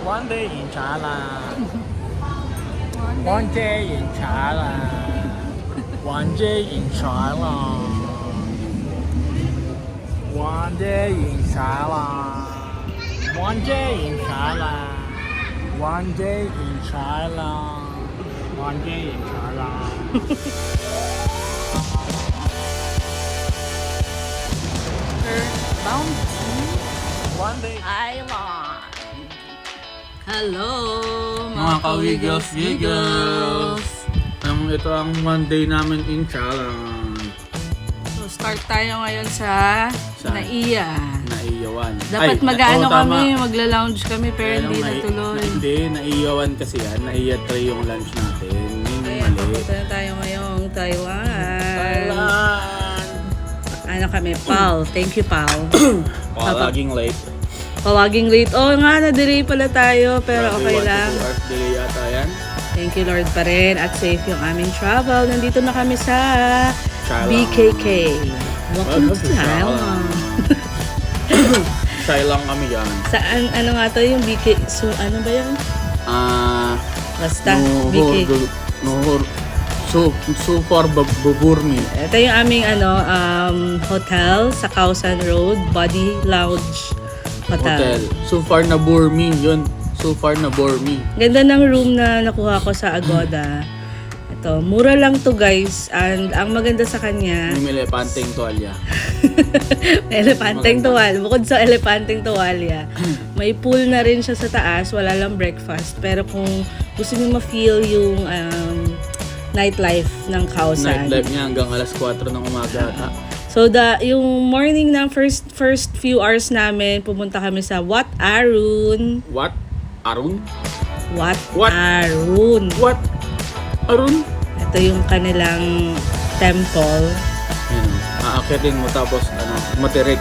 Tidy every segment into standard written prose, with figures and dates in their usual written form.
One day in Thailand. One day in Thailand. One day in Thailand. One day in Thailand. One day in Thailand. One day in Thailand. One day in Thailand. Bound One day. Island. Hello, Mga ka-Wiggles. Ito ang Monday namin in Thailand. So start tayo ngayon sa Saan? Naiya. Naiyawan. Dapat mag-ano kami, magla-lounge kami pero hindi Nai- natuloy. Hindi, naiyawan kasi yan. Naiya 3 yung lunch natin. Yun Kaya yung mali. pupunta na tayo ngayong Taiwan. Thailand! Ano kami, Pal. Thank you, Pal. Palaging late. Pawaging late. Oo nga, na-delay pala tayo pero Grabe, okay 1 to 2 lang. hours delay ata yan. Thank you Lord pa rin at safe yung aming travel. Nandito na kami sa Thailand. BKK. Welcome to Thailand. Thailand kami dyan. Saan, ano nga to yung BK? So, ano ba yun? Basta, BK. So far, Baburmi. Ito yung aming hotel sa Kausan Road, Body Lounge Hotel. Hotel. So far na Burmi yun. So far na Burmi. Ganda ng room na nakuha ko sa Agoda. Ito, mura lang to guys. And ang maganda sa kanya, May elepanteng tuwalya. elepanteng tuwal. Bukod sa elepanteng tuwalya, may pool na rin siya sa taas. Wala lang breakfast. Pero kung gusto niyo ma-feel yung nightlife ng Kausan. Nightlife niya hanggang alas 4 ng umaga ata. So, yung morning ng first few hours namin, pumunta kami sa Wat Arun. What? Arun? Wat What? Arun. What? Arun? Ito yung kanilang temple. Yan. Aakyatin mo tapos matirik.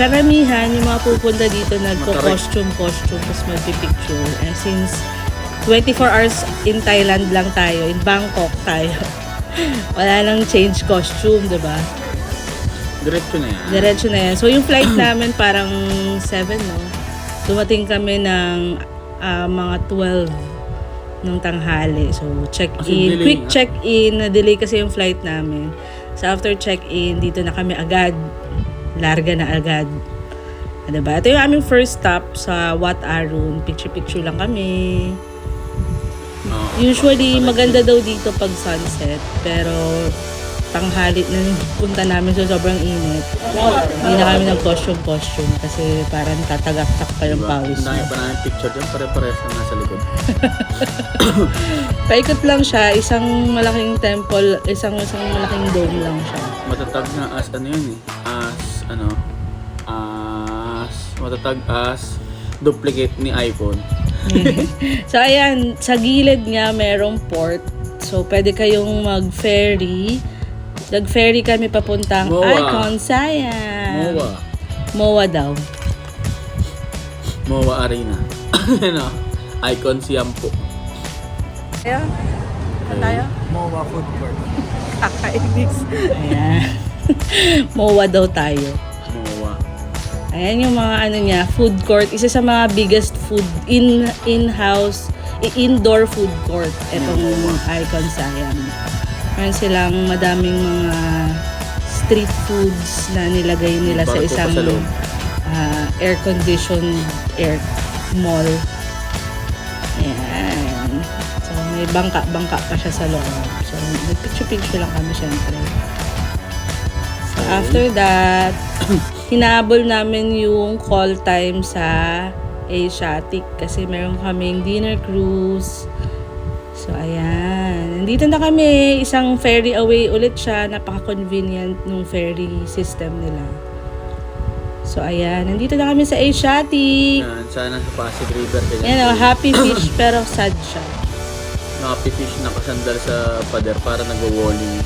Karamihan, yung mga pupunta dito nagko-costume, tapos magpipicture. And since 24 hours in Thailand lang tayo, in Bangkok tayo, wala nang change costume, diba? Diretso na yan. Diretso na yan. So, yung flight namin parang 7, no? Dumating kami ng mga 12 ng tanghali. So, check-in. delay Quick nga. check-in. Na-delay kasi yung flight namin. So, after check-in, dito na kami agad. Larga na agad. Diba? Ito yung aming first stop sa Wat Arun. Picture-picture lang kami. Usually, maganda daw dito pag sunset. Pero, tanghali na punta namin so sobrang init. Hindi na kami nag-costume kasi parang tatagaktak pa yung pawis. Ang dami pa namin picture dyan. Pare-pares na nasa likod. Paikot lang siya. Isang malaking temple, isang malaking dome lang siya. Matatag na as matatag as duplicate ni iPhone. So ayan, sa gilid niya merong port. So pwede kayong mag-ferry. Nag-ferry kami papuntang Moa. Icon Siam. Moa daw. Moa Arena. Icon Siam po. Ayan. Tayo? Moa Food Court. Kakainis. Ayan. Moa daw tayo. Moa. Ayan yung mga niya, food court. Isa sa mga biggest food indoor food court. Itong Icon Siam. Meron silang madaming mga street foods na nilagay nila sa Barko pa isang sa loob. air-conditioned mall. Ayan. So, may bangka pa siya sa loob. So, nagpicture-picture lang kami syempre. So, after that, hinabol namin yung call time sa Asiatic kasi meron kaming dinner cruise. So, ayan. Nandito na kami. Isang ferry away ulit siya. Napaka-convenient nung ferry system nila. So, ayan. Nandito na kami sa Asiatic. Yan, sana sa Pasig River. Ayan o, happy fish pero sad siya. Happy fish nakasandal sa pader para nag-walling.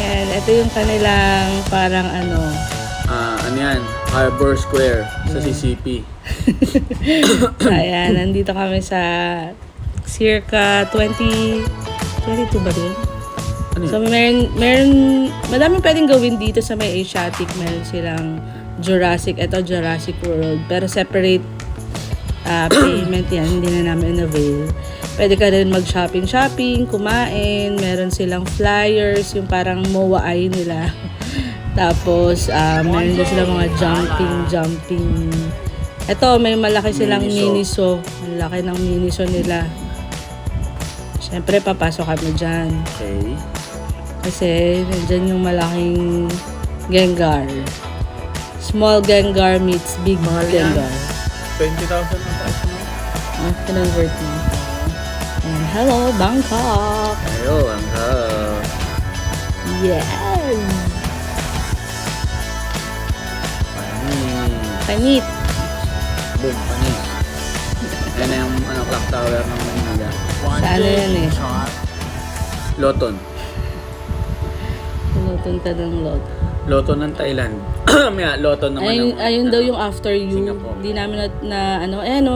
Ayan. Ito yung kanilang parang Ano yan? Harbor Square sa CCP. So, ayan. Nandito kami sa circa 22 ba din? Ano So, yun? madaming pwedeng gawin dito sa may Asiatic. Meron silang Jurassic World. Pero separate payment yan, hindi na namin avail. Pwede ka rin mag-shopping, kumain. Meron silang flyers, yung parang MOA nila. Tapos, meron din silang mga jumping. Ito, may malaki silang Miniso. Ang laki ng Miniso nila. Siyempre, papasok kami dyan. Okay. Kasi, nandyan yung malaking Gengar. Small Gengar meets big Gengar. 20,000 ang price mo. Convert mo. And hello, Bangkok! Hello, Bangkok! Yes! Panit! Boom, panis. Yan na yung clock tower ng Manila. Saan yan eh? Loton. Loton ka ng lot. Loton ng Thailand. May Loton naman Ayun daw yung after you. Singapore. Di namin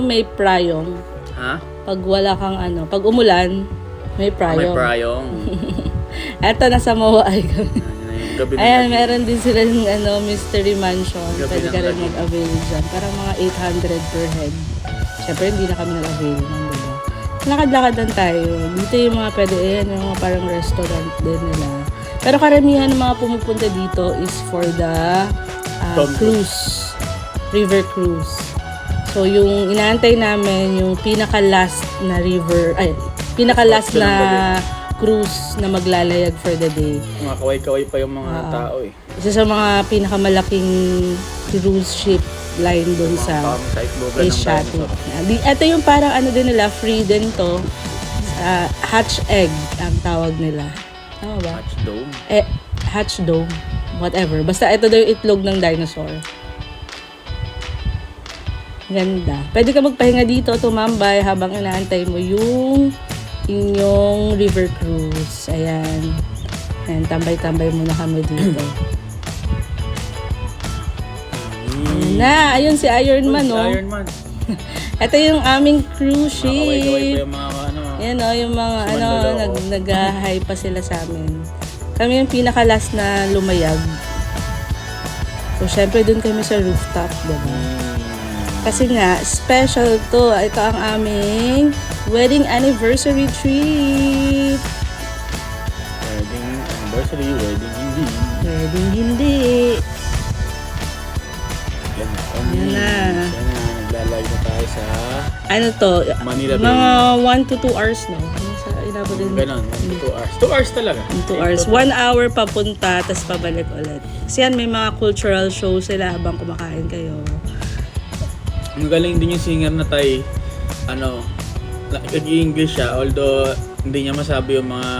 may prayong. Ha? Pag wala kang pag umulan, may prayong. May prayong. Eto, nasa Mawai kami. Gabi na Ayan, gabi. meron din sila ng mystery mansion. Gabi Pwede ng ka rin gabi. mag-avail dyan. Parang mga 800 per head. Siyempre, hindi na kami nag-avail ng diba? Lakad-lakad lang tayo. Dito yung mga pwede, yung mga parang restaurant din nila. Pero karamihan ng mga pumupunta dito is for the cruise. River cruise. So, yung inaantay namin, yung pinaka-last na pinaka-last na cruise na maglalayag for the day. Mga kaway-kaway pa yung mga tao eh. Isa sa mga pinakamalaking cruise ship line dun sa Asiatic. Ito yung parang din nila, free din to. Hatch egg ang tawag nila. Tama ba? Hatch dome. Hatch dome. Whatever. Basta ito daw yung itlog ng dinosaur. Ganda. Pwede ka magpahinga dito, tumambay habang inaantay mo yung inyong river cruise. Ayan. Ayan, tambay-tambay muna kami dito. Ayan na, ayun si Iron Man, no? Iron Man. Ito yung aming cruise Mga kaway-kaway pa ship. yung mga Yan, yung mga Sumandalo, nag-hi pa sila sa amin. Kami yung pinaka-last na lumayag. So, syempre, dun kami sa rooftop, diba? Kasi nga, special to. Ito ang aming wedding anniversary trip. Wedding anniversary, wedding hindi. Wedding hindi. Yan na. Naglalay na tayo sa Ano to? Manila Bay. Mga 1 to 2 hours, no? Inabot din. Ganon, 2 hours. 2 hours talaga. 2 hours. 1 hour papunta, tapos pabalik ulit. Kasi yan, may mga cultural show sila habang kumakain kayo. Ang galing din yung singer na Thai, nag-i-English siya, although hindi niya masabi yung mga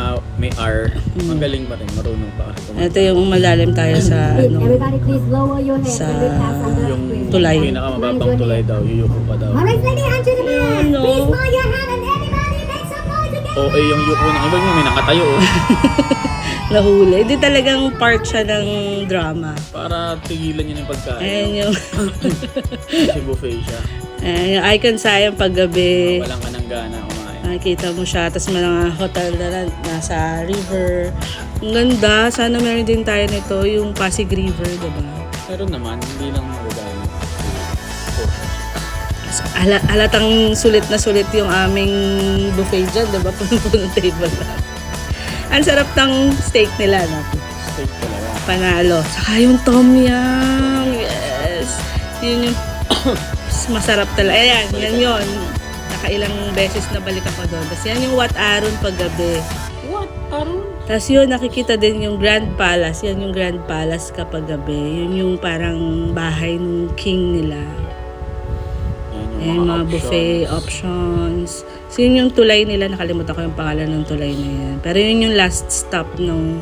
may R. Magaling pa rin, marunong pa. Ito yung malalim tayo sa, Everybody please lower your head sa when we pass on the Yung screen. tulay. pinakamababang tulay daw, yuyuko pa daw. Alright, lady and gentlemen, no. please bow your head and everybody make some noise again. Okay yung yuko ng iba niya, may nakatayo oh. Nahuli. Hindi talagang part siya ng drama. Para tigilan niya yung pagkain. Ayan yung, Kasi buffet siya. ayan yung icon sayang paggabi. Walang ka ng gana kumain. Nakikita mo siya. Tapos may mga hotel na nasa river. Ang ganda. Sana meron din tayo nito. Yung Pasig River, diba? Meron naman, hindi lang magagamit. Halatang sulit na sulit yung aming buffet dyan, diba? Punong table lang. Ang sarap ng steak nila, no? Steak talaga. Panalo. Saka yung tom yum. Yes. Yun yung masarap talaga. Ayan, yan yun. Nakailang beses na balik ako doon. Tapos yan yung Wat Arun paggabi. What? Arun? Tapos yun, nakikita din yung Grand Palace. Yan yung Grand Palace kapag gabi. Yun yung parang bahay ng king nila. Yan Yung mga buffet options. So yun yung tulay nila. Nakalimutan ko yung pangalan ng tulay na yan. Pero yun yung last stop nung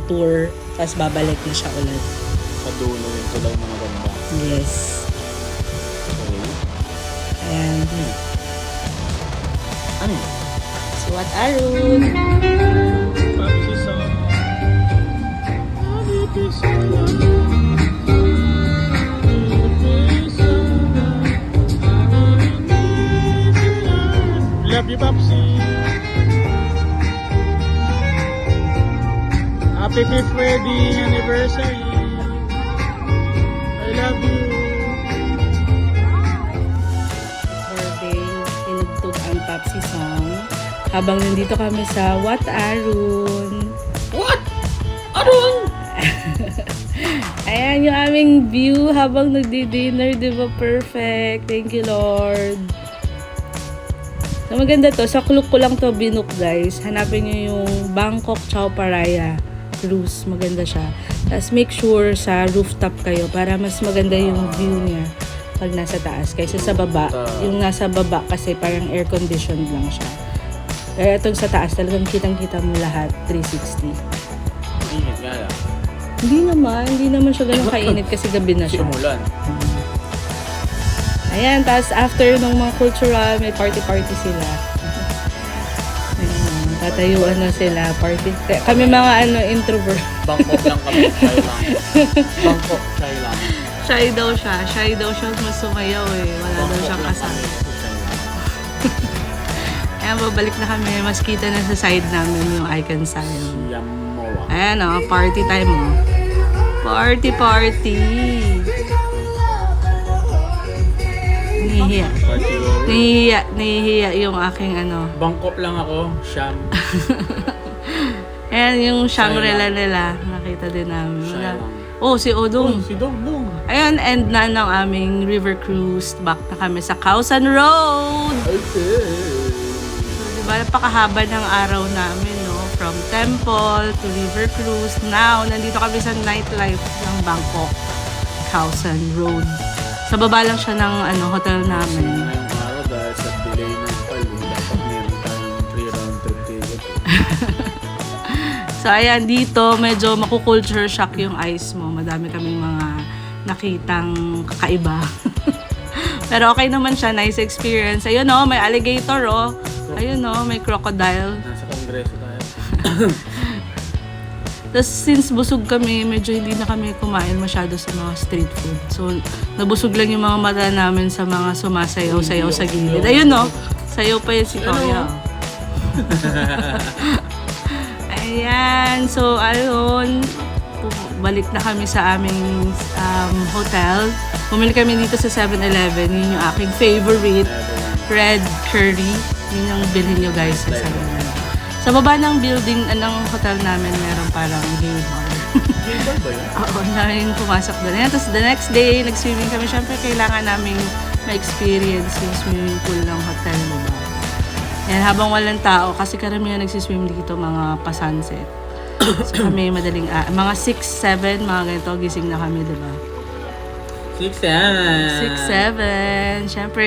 tour. Tapos babalik na siya ulit. Sa dulo yung tulay na maganda. Yes. Okay. Ayan. Ano? So Wat Arun. Papi sa Love you, Popsy. Happy 5th wedding anniversary. I love you. Habang nandito kami sa Wat Arun. What? Arun! Ayan yung aming view habang nagdi-dinner, di ba? Perfect. Thank you, Lord. So, maganda to. Sa Klook ko lang to binook, guys. Hanapin nyo yung Bangkok Chao Phraya cruise. Maganda siya. Tapos make sure sa rooftop kayo para mas maganda yung view niya pag nasa taas. Kaysa sa baba. Yung nasa baba kasi parang air-conditioned lang siya. Kaya itong sa taas talagang kitang-kita mo lahat 360. Init nga lang. Hindi naman siya ganun kainit kasi gabi na siya. Simulan. Ayan, tapos after ng mga cultural, may party-party sila. Ayan, tatayuan na sila, party. Kami mga introvert. Bangkok lang kami, shy lang. Bangkok, shy lang. Shy daw siya, mas sumayaw eh. Wala daw siyang kasama. Ayan, babalik na kami. Mas kita na sa side namin yung icon sign. Yamoa. Ayan o, party time o. Party! Nahihiya yung aking Bangkok lang ako, Sham. Ayan yung Shangri-La nila. Nakita din namin. Shy lang. Oh, si Odong. Si Dong. Ayun, end na ng aming river cruise. Back na kami sa Khao San Road. Okay. So, diba, napakahaba ng araw namin, no? From temple to river cruise. Now, nandito kami sa nightlife ng Bangkok. Khao San Road. Sa baba lang siya ng hotel namin. Ngayong araw dahil sa delay ng palo, dapat meron tayong 3 round trip ticket. So, ayan, dito, medyo makukulture shock yung eyes mo. Madami kaming mga nakitang kakaiba. Pero okay naman siya, nice experience. Ayun may alligator Ayun may crocodile. Nasa kongreso tayo. Tapos since busog kami, medyo hindi na kami kumain masyado sa mga street food. So, nabusog lang yung mga mata namin sa mga sumasayaw-sayaw sa gilid. Ayun sayaw pa yun si Kuya. Ayan, so ayun, balik na kami sa aming hotel. Bumili kami dito sa 7-Eleven. Yun yung aking favorite, red curry. Yun yung bilhin nyo guys sa 7-Eleven. Sa baba ng building, ng hotel namin, meron parang game bar. Game bar ba yun? Oo, namin pumasok doon. Ayan, tapos the next day, nag-swimming kami. Siyempre, kailangan namin ma-experience yung swimming pool ng hotel, diba? Yan, habang walang tao, kasi karamihan nagsiswim dito mga pa-sunset. So kami madaling, mga 6, 7, mga ganito, gising na kami, diba? 6, 7. 6, 7, syempre,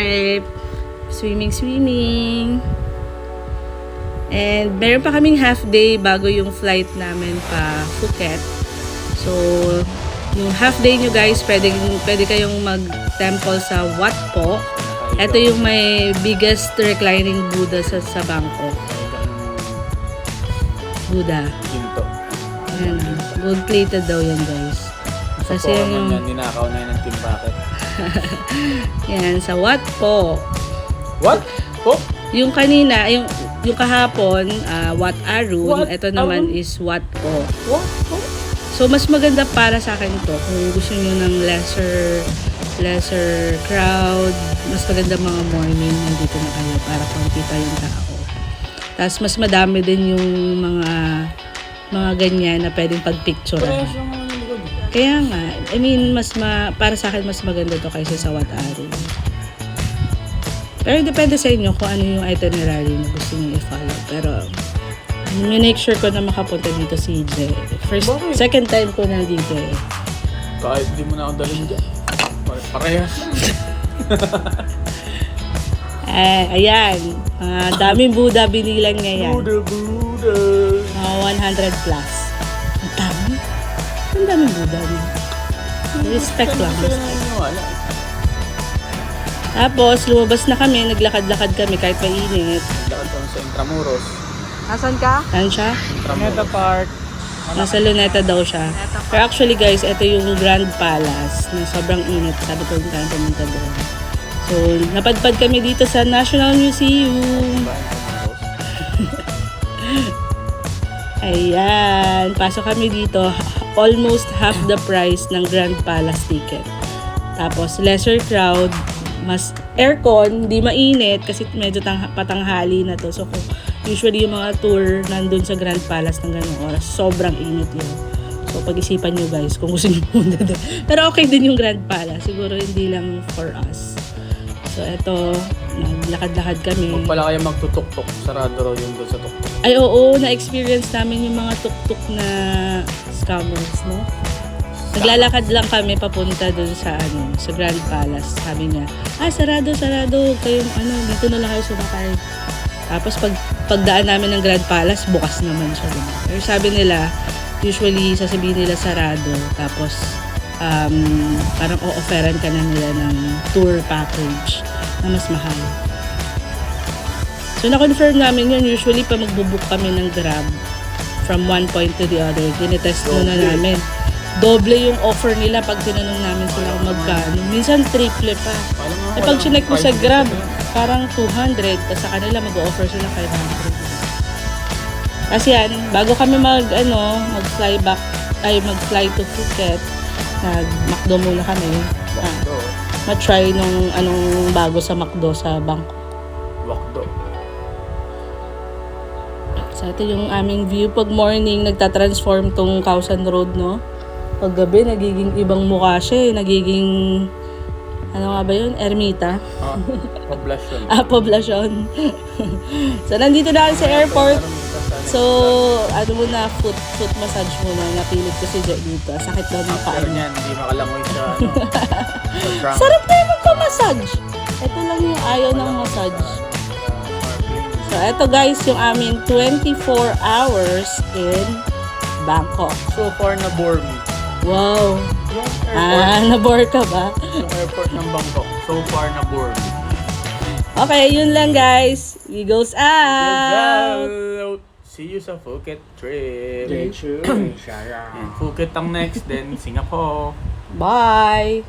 swimming. And meron pa kaming half day bago yung flight namin pa Phuket. So, yung half day nyo guys, pwede kayong mag-temple sa Wat Po. Ito yung may biggest reclining Buddha sa Bangkok. Buddha. Ginto. Ayan, gold-plated daw yan guys. Kasi Kasi yung... yan, ninakaw na yun ng Team Rocket. Yan, sa Wat Po. What? Oh? Yung kanina, yung kahapon, Wat Arun. Wat Ito naman Arun? is Wat Po. What? Oh? So, mas maganda para sa akin to kung gusto nyo ng lesser crowd, mas maganda mga morning nandito na kayo para konti pa yung tao. Tapos mas madami din yung mga ganyan na pwedeng pagpicturean. Kaya nga, I mean, para sa akin mas maganda to kaysa sa Wat Arun. Pero depende sa inyo kung ano yung itinerary na gusto nyo i-follow. Pero make sure ko na makapunta dito si Jay. Second time ko na dito eh. Kahit di mo na ako dalhin dyan. Parehas. Ayan. Daming Buddha binilang niya yan. Buddha. 100 plus. Ang dami. Ang daming Buddha. Respect lang. Kaya naniniwala. Tapos, lumabas na kami. Naglakad-lakad kami kahit mainit. Lakad kami sa Intramuros. Nasaan ka? Saan siya? Intramuros Park. Nasa Luneta daw siya. Pero actually guys, ito yung Grand Palace na sobrang init. Sabi ko yung tayo pumunta doon. So, napadpad kami dito sa National Museum. Ayan. Pasok kami dito. Almost half the price ng Grand Palace ticket. Tapos, lesser crowd. Mas aircon, hindi mainit kasi medyo patanghali na to. So, kung Usually yung mga tour nandun sa Grand Palace ng ganung oras, sobrang init yun. So pag-isipan nyo guys kung gusto nyo pumunta doon. Pero okay din yung Grand Palace, siguro hindi lang for us. So eto, naglakad-lakad kami. Huwag pala kayo magtutok-tok. Sarado raw yun doon sa tuktok. Ay oo, na-experience namin yung mga tuk-tuk na scammers, no? Naglalakad lang kami papunta dun sa sa Grand Palace. Sabi niya, sarado. Kayong dito na lang kayo sumakay. Tapos pagdaan namin ng Grand Palace, bukas naman siya. Diba? Pero sabi nila, usually sasabihin nila sarado. Tapos parang o-offeran ka na nila ng tour package na mas mahal. So na-confirm namin yun. Usually pa magbubook kami ng Grab from one point to the other. Tinetest muna namin. Doble yung offer nila pag tinanong namin sila kung magkano. Minsan triple pa. Pag chinek mo sa Grab, parang 200. Tapos sa kanila mag-offer sila 500. Kasi yan, bago kami mag-fly back, mag-fly to Phuket, nag-McDo muna kami. Ma-try nung anong bago sa McDo sa Bangkok. Wakdo. So ito yung aming view. Pag morning, nagtatransform tong Khao-San Road, no? Pag gabi, nagiging ibang mukha siya. Nagiging, ano nga ba yun? Ermita. Poblasyon. Poblasyon. So, nandito na kami sa airport. So, foot massage muna. Napilit ko si Jack dito. Sakit daw ng paa Pero niya. niyan, hindi makalangoy sa ground. Sarap tayo magpa-massage. Ito lang yung ayaw ng massage. So, ito guys, yung aming 24 hours in Bangkok. So far, na-bore me. Wow. Yung airport, Nabore ka ba? yung airport ng Bangkok. So far, na-bore me. Okay, yun lang guys. We goes out. See you sa Phuket trip. Jeju, Shara. And Phuket ang next, then Singapore. Bye.